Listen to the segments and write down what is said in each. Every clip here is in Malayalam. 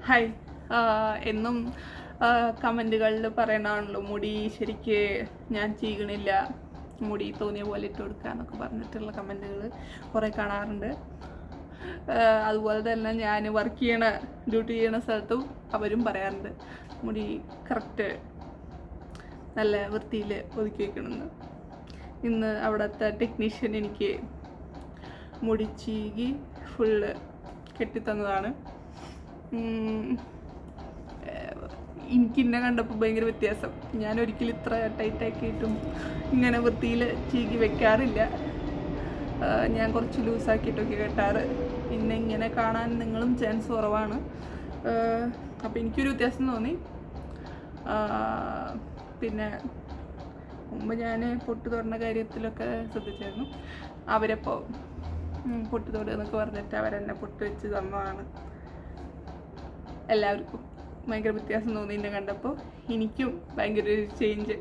ഹായ്. എന്നും കമൻറ്റുകളിൽ പറയണതാണല്ലോ മുടി ശരിക്ക് ഞാൻ ചീകണില്ല, മുടി തോന്നിയ പോലെ ഇട്ട് കൊടുക്കുക എന്നൊക്കെ പറഞ്ഞിട്ടുള്ള കമൻറ്റുകൾ കുറേ കാണാറുണ്ട്. അതുപോലെ തന്നെ ഞാൻ ഡ്യൂട്ടി ചെയ്യണ സ്ഥലത്തും അവരും പറയാറുണ്ട് മുടി കറക്റ്റ് നല്ല വൃത്തിയിൽ ഒതുക്കി വയ്ക്കണമെന്ന്. ഇന്ന് അവിടുത്തെ ടെക്നീഷ്യൻ എനിക്ക് മുടി ചീകി ഫുള്ള് കെട്ടിത്തന്നതാണ്. എനിക്കിന്നെ കണ്ടപ്പോൾ ഭയങ്കര വ്യത്യാസം. ഞാൻ ഒരിക്കലും ഇത്ര ടൈറ്റാക്കിയിട്ടും ഇങ്ങനെ വൃത്തിയിൽ ചീകി വെക്കാറില്ല. ഞാൻ കുറച്ച് ലൂസാക്കിയിട്ടൊക്കെ കെട്ടാറ്. പിന്നെ ഇങ്ങനെ കാണാൻ നിങ്ങളും ചാൻസ് കുറവാണ്. അപ്പോൾ എനിക്കൊരു വ്യത്യാസം തോന്നി. പിന്നെ മുമ്പ് ഞാൻ പൊട്ട് തൊടുന്ന കാര്യത്തിലൊക്കെ ശ്രദ്ധിച്ചായിരുന്നു. അവരപ്പോൾ പൊട്ട് തൊടുക എന്നൊക്കെ പറഞ്ഞിട്ട് അവരെന്നെ പൊട്ട് വെച്ച് തന്നതാണ്. എല്ലാവർക്കും ഭയങ്കര വ്യത്യാസം തോന്നി എന്നെ കണ്ടപ്പോൾ. എനിക്കും ഭയങ്കര ഒരു ചേഞ്ച്.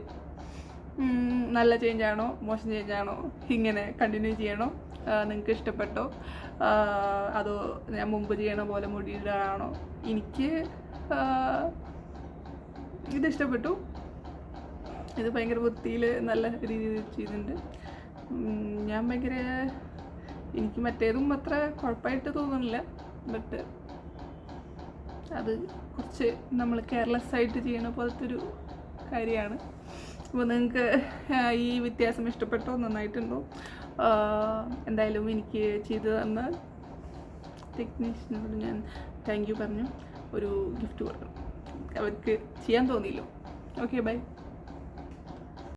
നല്ല ചേഞ്ചാണോ മോശം ചേഞ്ചാണോ, ഇങ്ങനെ കണ്ടിന്യൂ ചെയ്യണോ, നിങ്ങൾക്ക് ഇഷ്ടപ്പെട്ടോ, അതോ ഞാൻ മുമ്പ് ചെയ്യണ പോലെ മുടിയിടാണോ? എനിക്ക് ഇതിഷ്ടപ്പെട്ടു. ഇത് ഭയങ്കര വൃത്തിയിൽ നല്ല രീതിയിൽ ചെയ്തിട്ടുണ്ട്. ഞാൻ എനിക്ക് മറ്റേതും അത്ര കുഴപ്പമായിട്ട് തോന്നുന്നില്ല. ബട്ട് അത് കുറച്ച് നമ്മൾ കെയർലെസ് ആയിട്ട് ചെയ്യണ പോലത്തെ ഒരു കാര്യമാണ്. അപ്പോൾ നിങ്ങൾക്ക് ഈ വ്യത്യാസം ഇഷ്ടപ്പെട്ടോ, നന്നായിട്ടുണ്ടോ? എന്തായാലും എനിക്ക് ചെയ്തു തന്ന ടെക്നീഷ്യനോട് ഞാൻ താങ്ക് യു പറഞ്ഞു. ഒരു ഗിഫ്റ്റ് കൊടുക്കണം, അവർക്ക് ചെയ്യാൻ തോന്നിയില്ലോ. Okay, by.